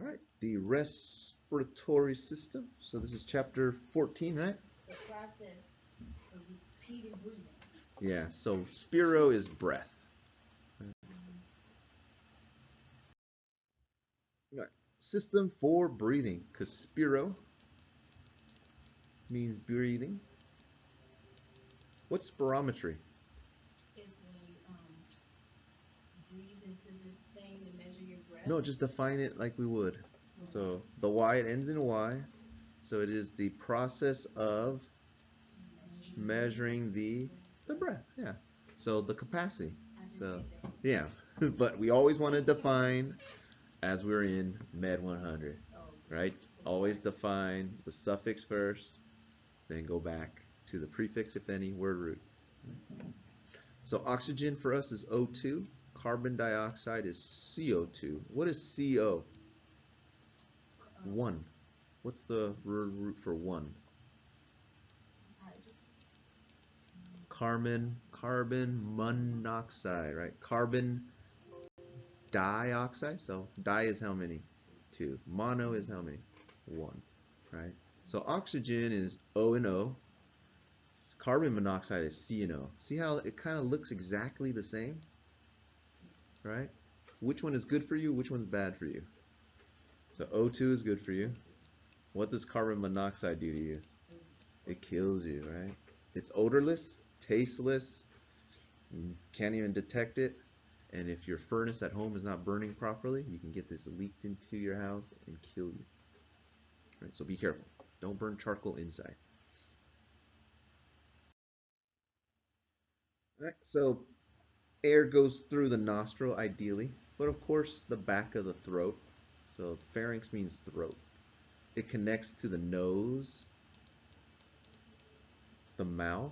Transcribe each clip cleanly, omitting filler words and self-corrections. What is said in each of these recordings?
right, the respiratory system. So this is chapter 14, right? The process of repeated breathing. Yeah, so spiro is breath. Right. System for breathing, because spiro means breathing. What's spirometry? It's when you breathe into this thing to measure your breath. No, just define it like we would. So the Y, it ends in Y. So it is the process of measuring the breath. Yeah. So the capacity. So yeah, but we always want to define as we're in MED100, right? Always define the suffix first, then go back to the prefix if any, word roots. So oxygen for us is O2. Carbon dioxide is CO2. What is CO? 1. What's the word root for 1? Carbon monoxide, right? Carbon dioxide. So di is how many? 2. Mono is how many? 1, right? So oxygen is O and O. Carbon monoxide is C and O. See how it kind of looks exactly the same, right? Which one is good for you? Which one's bad for you? So O2 is good for you. What does carbon monoxide do to you? It kills you, right? It's odorless, tasteless, you can't even detect it. And if your furnace at home is not burning properly, you can get this leaked into your house and kill you. Right, so be careful. Don't burn charcoal inside. All right, so air goes through the nostril ideally, but of course the back of the throat. So pharynx means throat. It connects to the nose, the mouth,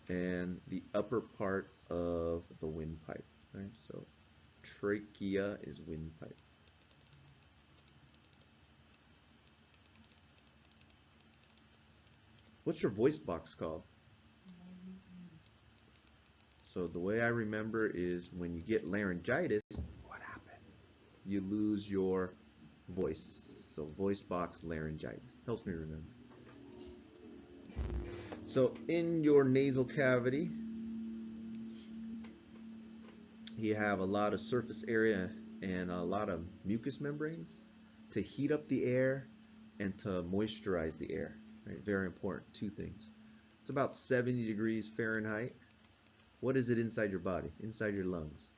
and the upper part of the windpipe. Right? So trachea is windpipe. What's your voice box called? So the way I remember is when you get laryngitis, what happens? You lose your voice. So voice box laryngitis. Helps me remember. So in your nasal cavity, you have a lot of surface area and a lot of mucous membranes to heat up the air and to moisturize the air. Right? Very important, 2 things. It's about 70 degrees Fahrenheit. What is it inside your body? Inside your lungs.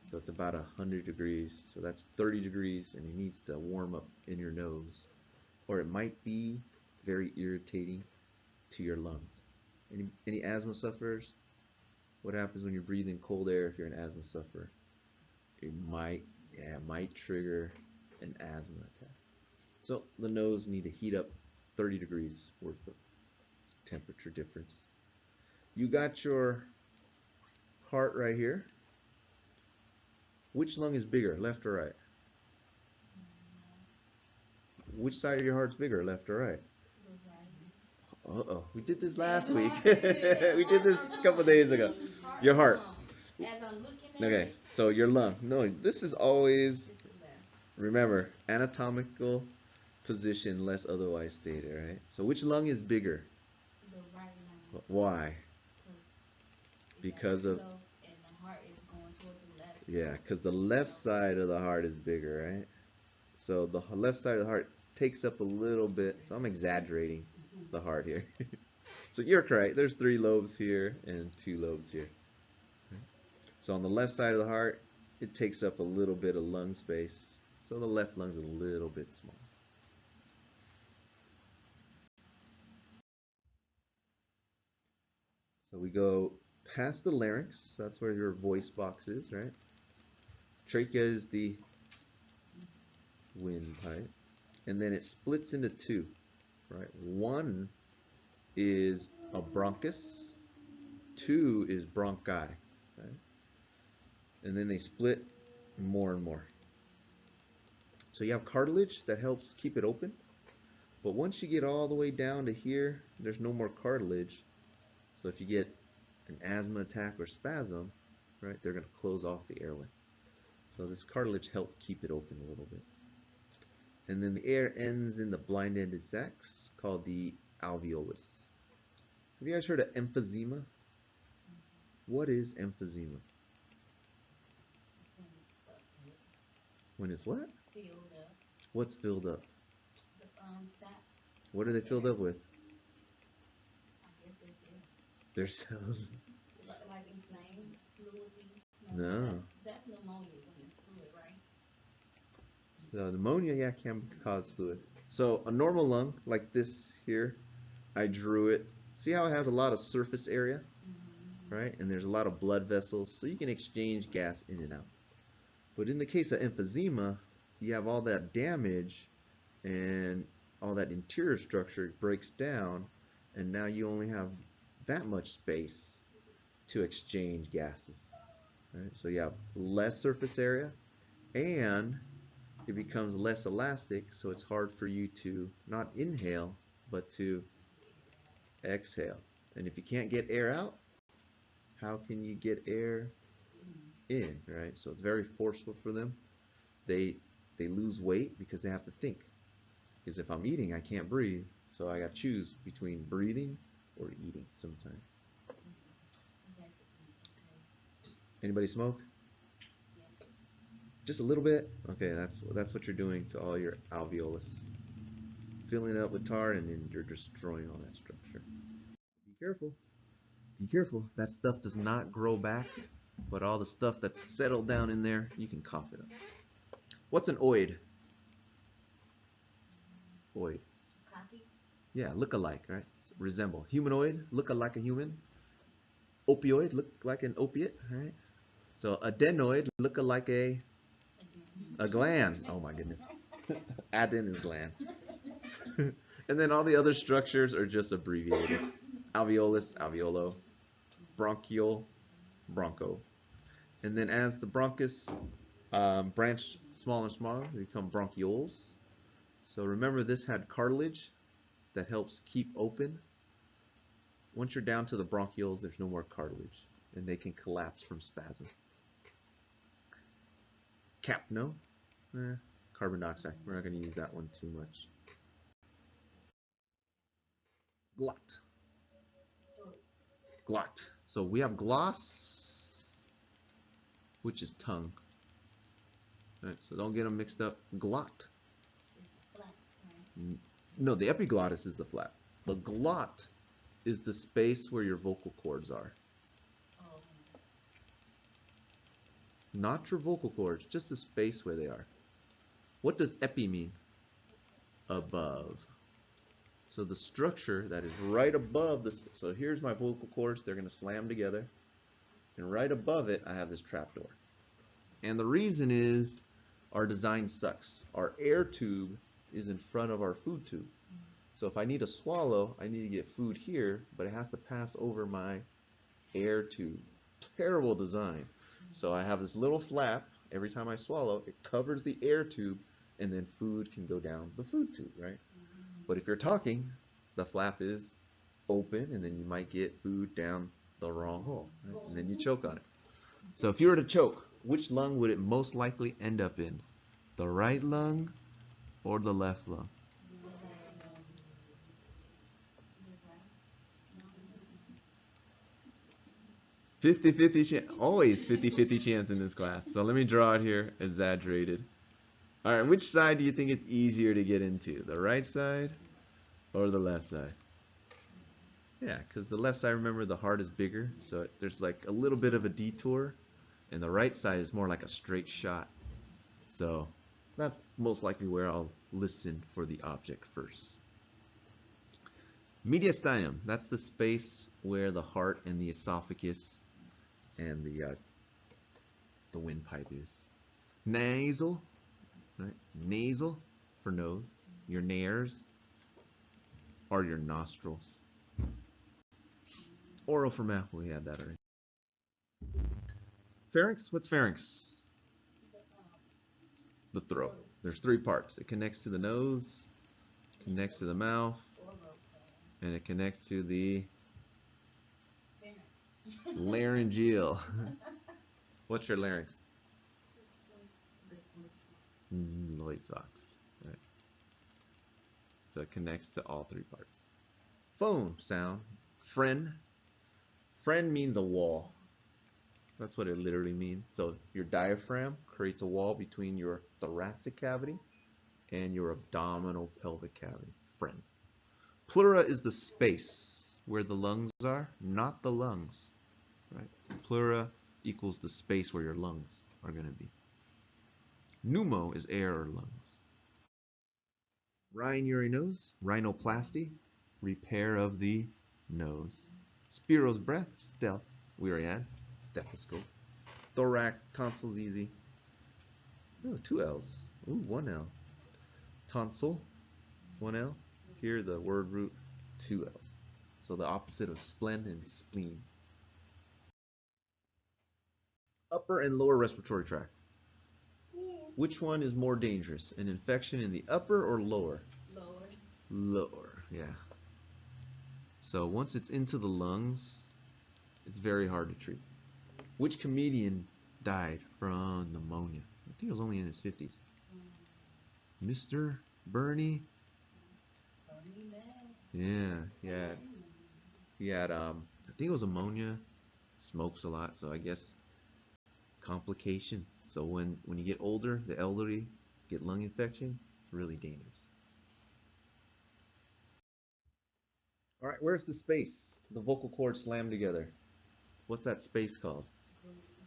So it's about 100 degrees. So that's 30 degrees, and it needs to warm up in your nose. Or it might be very irritating to your lungs. Any asthma sufferers? What happens when you're breathing cold air if you're an asthma sufferer? It might trigger an asthma attack. So the nose need to heat up 30 degrees worth of temperature difference. You got your heart right here. Which lung is bigger, left or right? Which side of your heart's bigger, left or right? Uh-oh, we did this last week. We did this a couple days ago. Your heart. Okay, so your lung. No, this is always, remember, anatomical position unless otherwise stated, right? So which lung is bigger? The right lung. Why? Because of, and the heart is going toward the left. yeah, because the left side of the heart is bigger, right? So the left side of the heart takes up a little bit. So I'm exaggerating the heart here. So you're correct. There's 3 lobes here and 2 lobes here. So on the left side of the heart, it takes up a little bit of lung space. So the left lung's a little bit small. So we go past the larynx. So that's where your voice box is, right? Trachea is the windpipe. And then it splits into 2, right? 1 is a bronchus, 2 is bronchi, right? And then they split more and more. So you have cartilage that helps keep it open, but once you get all the way down to here, there's no more cartilage. So if you get an asthma attack or spasm, right, they're going to close off the airway. So this cartilage helped keep it open a little bit. And then the air ends in the blind-ended sacs called the alveolus. Have you guys heard of emphysema? What is emphysema? When it's what? Filled up. What's filled up? The sacs. What are they filled up with? I guess their cells. Their cells. Like inflamed, fluidy. No. That's pneumonia when it's fluid, right? So pneumonia, yeah, can cause fluid. So a normal lung, like this here, I drew it. See how it has a lot of surface area, right? And there's a lot of blood vessels, so you can exchange gas in and out. But in the case of emphysema, you have all that damage and all that interior structure breaks down, and now you only have that much space to exchange gases. Right? So you have less surface area, and it becomes less elastic, so it's hard for you to not inhale, but to exhale. And if you can't get air out, how can you get air in, right? So it's very forceful for them. They lose weight because they have to think. Because if I'm eating, I can't breathe, so I got to choose between breathing or eating sometimes. Anybody smoke? Just a little bit? Okay, that's what you're doing to all your alveolus. Filling it up with tar, and then you're destroying all that structure. Be careful. Be careful. That stuff does not grow back, but all the stuff that's settled down in there, you can cough it up. What's an oid? Oid. Copy? Yeah, look-alike, right? Resemble. Humanoid, look like a human. Opioid, look like an opiate, right? So adenoid, look like a gland. Oh my goodness. Aden is gland. And then all the other structures are just abbreviated. Alveolus, alveolo. Bronchiole, broncho. And then as the bronchus branch smaller and smaller, they become bronchioles. So remember, this had cartilage that helps keep open. Once you're down to the bronchioles, there's no more cartilage, and they can collapse from spasm. Capno, carbon dioxide. We're not going to use that one too much. Glot. Glot. So we have gloss, which is tongue. All right, so don't get them mixed up. Glot. No, the epiglottis is the flap. The glot is the space where your vocal cords are. Not your vocal cords, just the space where they are. What does epi mean? Above. So the structure that is right above this, so here's my vocal cords, they're going to slam together. And right above it, I have this trapdoor. And the reason is our design sucks. Our air tube is in front of our food tube. So if I need to swallow, I need to get food here, but it has to pass over my air tube. Terrible design. So I have this little flap. Every time I swallow, it covers the air tube, and then food can go down the food tube, right? But if you're talking, the flap is open, and then you might get food down the wrong hole, right? And then you choke on it. So if you were to choke, which lung would it most likely end up in? The right lung or the left lung? 50-50 chance. Always 50-50 chance in this class. So let me draw it here, exaggerated. All right, which side do you think it's easier to get into? The right side or the left side? Yeah, because the left side, remember, the heart is bigger, so there's like a little bit of a detour, and the right side is more like a straight shot. So that's most likely where I'll listen for the object first. Mediastinum, that's the space where the heart and the esophagus and the windpipe is. Nasal, right? Nasal for nose. Your nares are your nostrils. Oral for mouth, we had that already. Pharynx, what's pharynx? The throat. There's three parts. It connects to the nose, connects to the mouth, and it connects to the laryngeal. What's your larynx? Loisvox. Right. So it connects to all three parts. Phone sound. Friend. Friend means a wall. That's what it literally means. So your diaphragm creates a wall between your thoracic cavity and your abdominal pelvic cavity. Friend. Pleura is the space where the lungs are, not the lungs. Right? Pleura equals the space where your lungs are going to be. Pneumo is air or lungs. Rhinorhinose, rhinoplasty, repair of the nose. Spiro's breath, stealth, we already had, stethoscope. Thorax, tonsils, easy. Oh, 2 L's. Ooh, 1 L. Tonsil, 1 L. Here the word root, 2 L's. So the opposite of splen and spleen. Upper and lower respiratory tract. Which one is more dangerous? An infection in the upper or lower? Lower. Lower, yeah. So once it's into the lungs, it's very hard to treat. Which comedian died from pneumonia? I think it was only in his 50s. Mr. Bernie? Bernie Mac. Yeah, he had I think it was ammonia, smokes a lot, so I guess complications. So when you get older, the elderly get lung infection, it's really dangerous. All right, where's the space? The vocal cords slam together. What's that space called?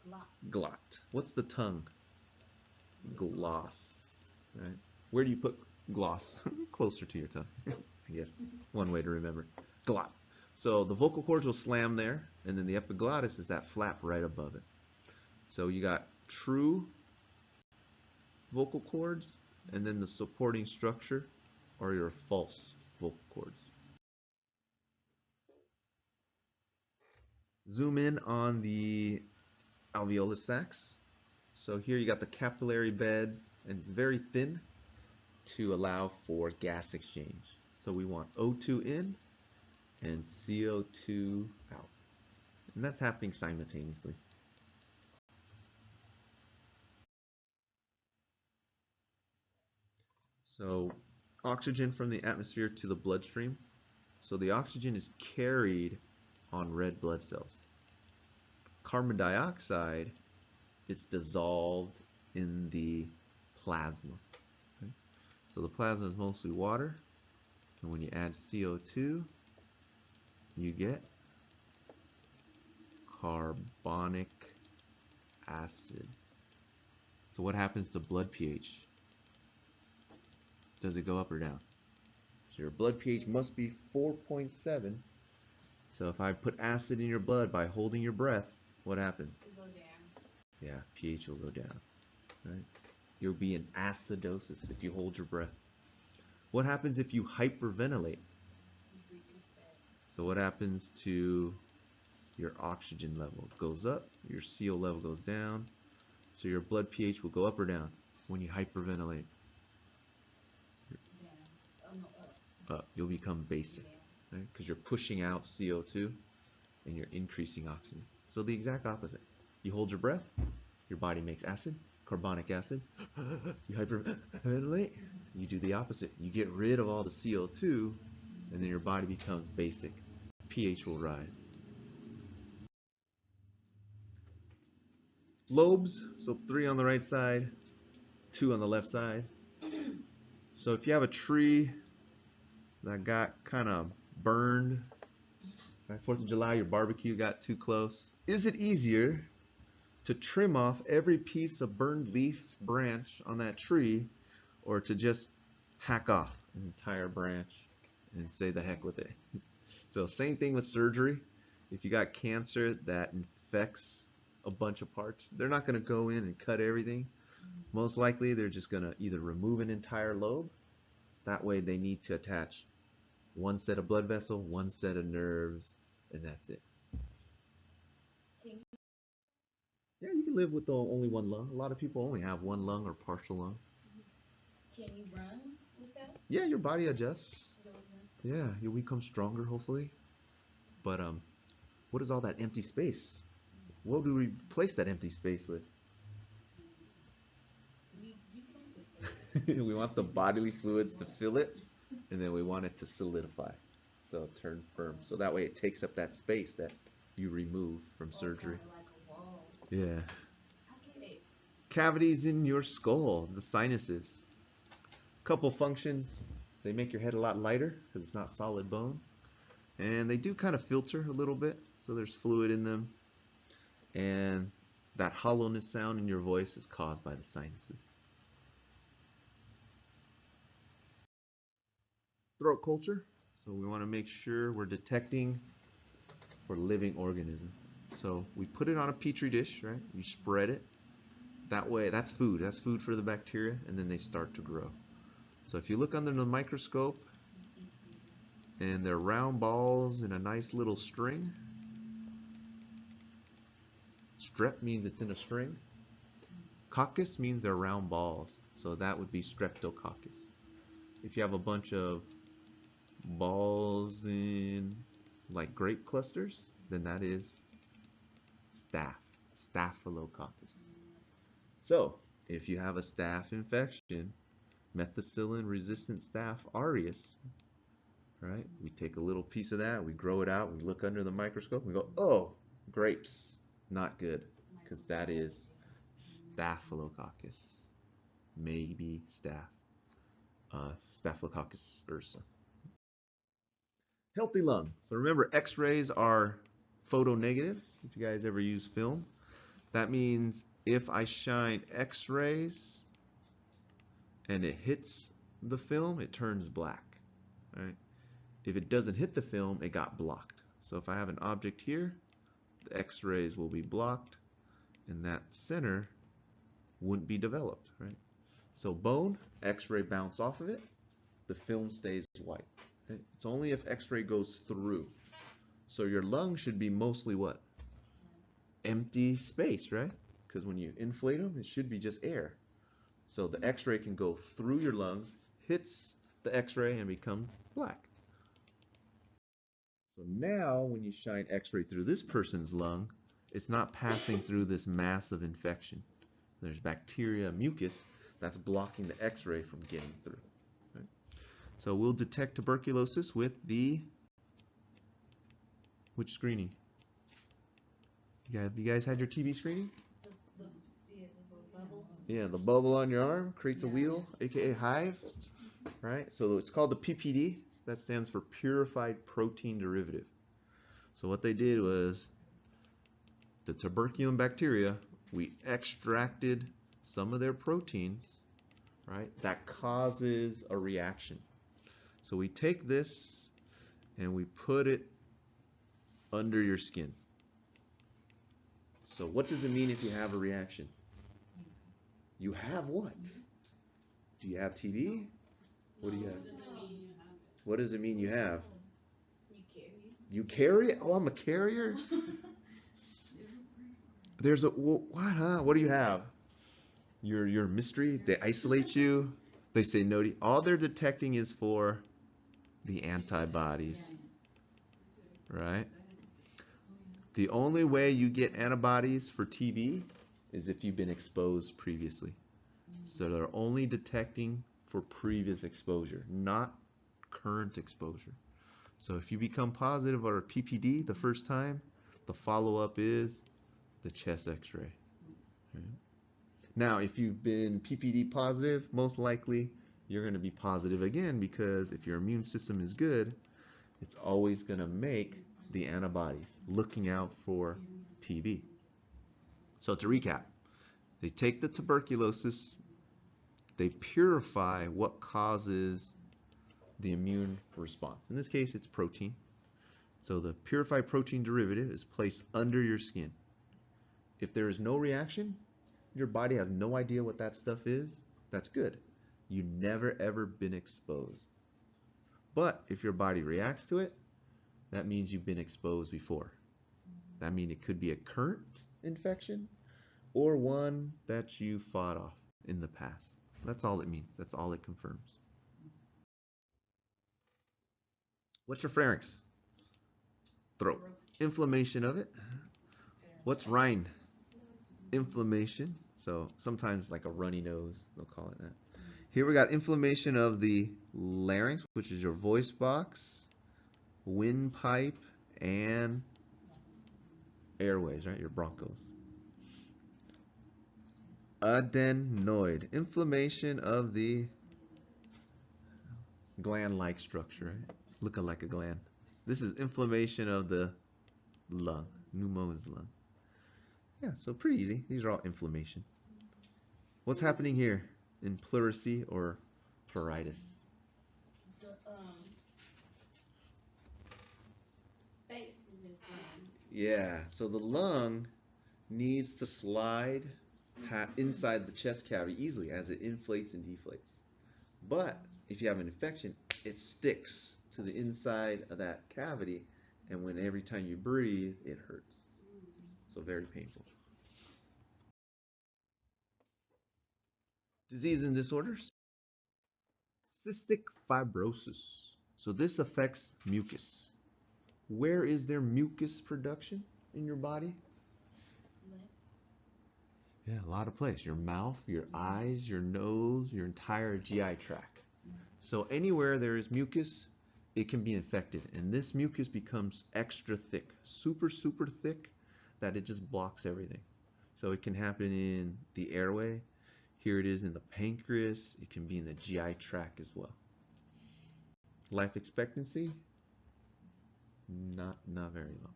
Glot. Glot. What's the tongue? Gloss. Right? Where do you put gloss? Closer to your tongue, I guess. One way to remember. Glot. So the vocal cords will slam there, and then the epiglottis is that flap right above it. So you got true vocal cords, and then the supporting structure are your false vocal cords. Zoom in on the alveolus sacs. So here you got the capillary beds, and it's very thin to allow for gas exchange. So we want O2 in and CO2 out. And that's happening simultaneously. So oxygen from the atmosphere to the bloodstream. So the oxygen is carried on red blood cells. Carbon dioxide, it's dissolved in the plasma. Okay? So the plasma is mostly water, and when you add CO2, you get carbonic acid. So what happens to blood pH? Does it go up or down? So your blood pH must be 4.7. So if I put acid in your blood by holding your breath, what happens? It'll go down. Yeah, pH will go down. Right? You'll be in acidosis if you hold your breath. What happens if you hyperventilate? You breathe too fast. So what happens to your oxygen level? It goes up, your CO level goes down. So your blood pH will go up or down when you hyperventilate. Down. Oh no, up. Up. You'll become basic, right? Because you're pushing out CO2 and you're increasing oxygen. So the exact opposite. You hold your breath, your body makes acid, carbonic acid. You hyperventilate, you do the opposite. You get rid of all the CO2, and then your body becomes basic. pH will rise. Lobes, so 3 on the right side, 2 on the left side. So if you have a tree that got kind of burned, right, 4th of July, your barbecue got too close, is it easier to trim off every piece of burned leaf branch on that tree, or to just hack off an entire branch and say the heck with it? So same thing with surgery. If you got cancer that infects a bunch of parts, they're not going to go in and cut everything. Most likely they're just going to either remove an entire lobe. That way they need to attach one set of blood vessel, one set of nerves, and that's it. Yeah, you can live with only one lung. A lot of people only have one lung or partial lung. Can you run with that? Yeah, your body adjusts. Yeah, you'll become stronger hopefully. But what is all that empty space? What do we replace that empty space with? You come with We want the bodily fluids to fill it, and then we want it to solidify. So turn firm. So that way it takes up that space that you remove from surgery. Kind of like a wall. Yeah. I get it. Cavities in your skull, the sinuses. Couple functions. They make your head a lot lighter because it's not solid bone. And they do kind of filter a little bit, so there's fluid in them. And that hollowness sound in your voice is caused by the sinuses. Throat culture. So we want to make sure we're detecting for living organism. So we put it on a petri dish, right? You spread it. That way, that's food. That's food for the bacteria, and then they start to grow. So if you look under the microscope, and they're round balls in a nice little string. Strep means it's in a string. Coccus means they're round balls, so that would be streptococcus. If you have a bunch of balls in like grape clusters, then that is staphylococcus. So if you have a staph infection, methicillin-resistant Staph aureus, right? We take a little piece of that, we grow it out, we look under the microscope, we go, oh, grapes, not good, because that is Staphylococcus, maybe Staphylococcus ursa. Healthy lung. So remember, X-rays are photonegatives. If you guys ever use film, that means if I shine X-rays and it hits the film, it turns black. Right? If it doesn't hit the film, it got blocked. So if I have an object here, the X-rays will be blocked, and that center wouldn't be developed. Right? So bone, X-ray bounce off of it, the film stays white. Okay? It's only if X-ray goes through. So your lung should be mostly what? Empty space, right? Because when you inflate them, it should be just air. So the X-ray can go through your lungs, hits the X-ray, and become black. So now when you shine X-ray through this person's lung, it's not passing through this massive infection. There's bacteria, mucus, that's blocking the X-ray from getting through. Right? So we'll detect tuberculosis with which screening? You guys had your TB screening? The bubble. Yeah, the bubble on your arm creates a wheel, aka hive. Right? So it's called the PPD. That stands for purified protein derivative. So what they did was the tuberculin bacteria, we extracted some of their proteins, right? That causes a reaction. So we take this and we put it under your skin. So what does it mean if you have a reaction? You have what? Do you have TB? What do you have? What does it mean you have? You carry it? Oh, I'm a carrier? There's a, what, huh? What do you have? Your mystery? They isolate you. They say no to you. All they're detecting is for the antibodies, right? The only way you get antibodies for TB is if you've been exposed previously. So they're only detecting for previous exposure, not current exposure. So if you become positive or PPD the first time, the follow-up is the chest X-ray. Right? Now, if you've been PPD positive, most likely you're going to be positive again, because if your immune system is good, it's always going to make the antibodies, looking out for TB. So to recap, they take the tuberculosis, they purify what causes the immune response. In this case, it's protein. So the purified protein derivative is placed under your skin. If there is no reaction, your body has no idea what that stuff is, that's good. You've never ever been exposed. But if your body reacts to it, that means you've been exposed before. That means it could be a current infection or one that you fought off in the past. That's all it means. That's all it confirms. What's your pharynx? Throat. Inflammation of it. What's rind? Inflammation. So sometimes like a runny nose, they'll call it that. Here we got inflammation of the larynx, which is your voice box, windpipe, and airways, right? Your bronchos. Adenoid, inflammation of the gland-like structure, right? Looking like a gland. This is inflammation of the lung, pneumo's lung. Yeah, so pretty easy. These are all inflammation. What's happening here in pleurisy or pleuritis? The space is inflamed. Yeah, so the lung needs to slide inside the chest cavity easily as it inflates and deflates. But if you have an infection, it sticks to the inside of that cavity, and when every time you breathe, it hurts. So very painful. Disease and disorders. Cystic fibrosis. So this affects mucus. Where is there mucus production in your body? Yeah, a lot of places. Your mouth, your eyes, your nose, your entire GI tract. So anywhere there is mucus, it can be infected. And this mucus becomes extra thick, super, super thick, that it just blocks everything. So it can happen in the airway. Here it is in the pancreas. It can be in the GI tract as well. Life expectancy, not very long.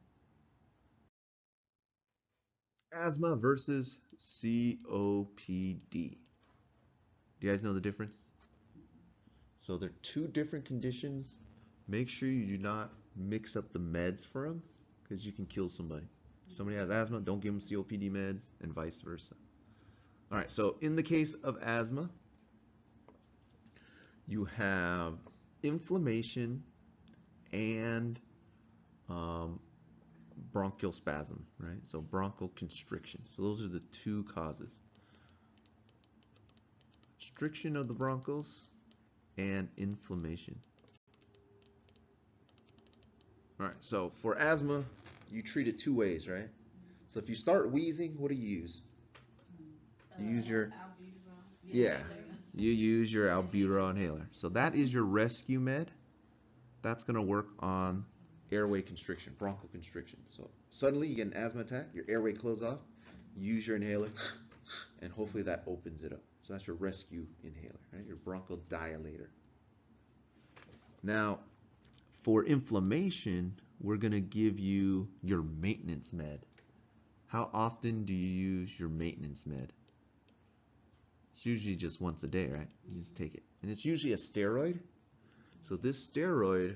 Asthma versus COPD. Do you guys know the difference? So they're two different conditions. Make sure you do not mix up the meds for them because you can kill somebody. If somebody has asthma, don't give them COPD meds and vice versa. All right, so in the case of asthma, you have inflammation and bronchial spasm, right? So bronchial constriction. So those are the two causes. Constriction of the bronchioles and inflammation. All right, so for asthma, you treat it two ways, right? So if you start wheezing, what do you use? You use your albuterol. Yeah, you use your albuterol inhaler. So that is your rescue med. That's going to work on airway constriction, bronchial constriction. So suddenly you get an asthma attack, your airway closes off, use your inhaler, and hopefully that opens it up. So that's your rescue inhaler, right? Your bronchodilator. Now, for inflammation, we're going to give you your maintenance med. How often do you use your maintenance med? It's usually just once a day, right? You just take it. And it's usually a steroid. So this steroid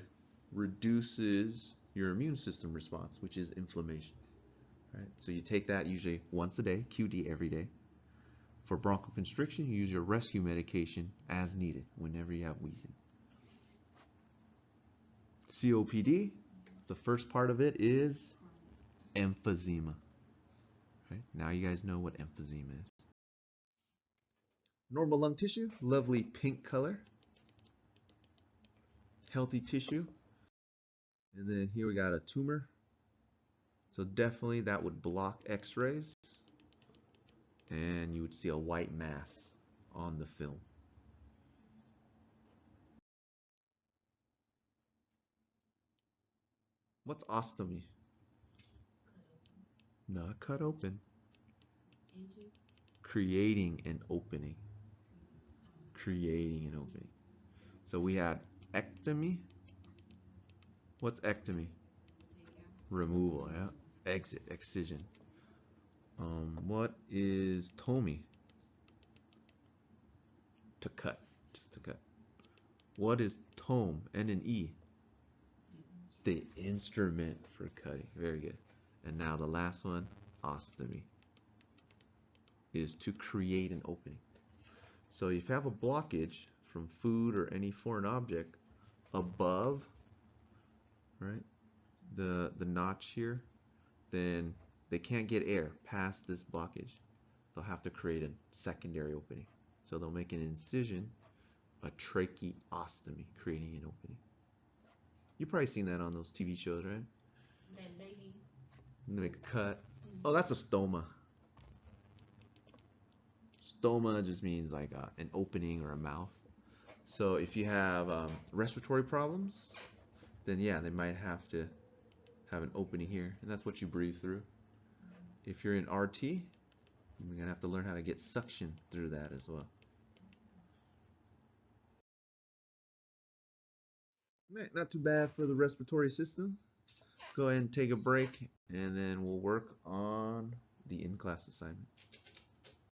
reduces your immune system response, which is inflammation. Right? So you take that usually once a day, QD every day. For bronchoconstriction, you use your rescue medication as needed whenever you have wheezing. COPD, the first part of it is emphysema. Right? Now you guys know what emphysema is. Normal lung tissue, lovely pink color. Healthy tissue. And then here we got a tumor. So definitely that would block x-rays. And you would see a white mass on the film. What's ostomy? Not cut open. Creating an opening. Creating an opening. So we had ectomy. What's ectomy? Removal, yeah. Exit, excision. What is tomy? To cut, just to cut. What is tome? N and E. The instrument for cutting. Very good. And now the last one, ostomy, is to create an opening. So if you have a blockage from food or any foreign object above, right, the notch here, then they can't get air past this blockage. They'll have to create a secondary opening. So they'll make an incision, a tracheostomy, creating an opening. You've probably seen that on those TV shows, right? That lady. They make a cut. Oh, that's a stoma. Stoma just means like an opening or a mouth. So if you have respiratory problems, then yeah, they might have to have an opening here, and that's what you breathe through. If you're in RT, you're gonna have to learn how to get suction through that as well. Not too bad for the respiratory system. Go ahead and take a break, and then we'll work on the in-class assignment.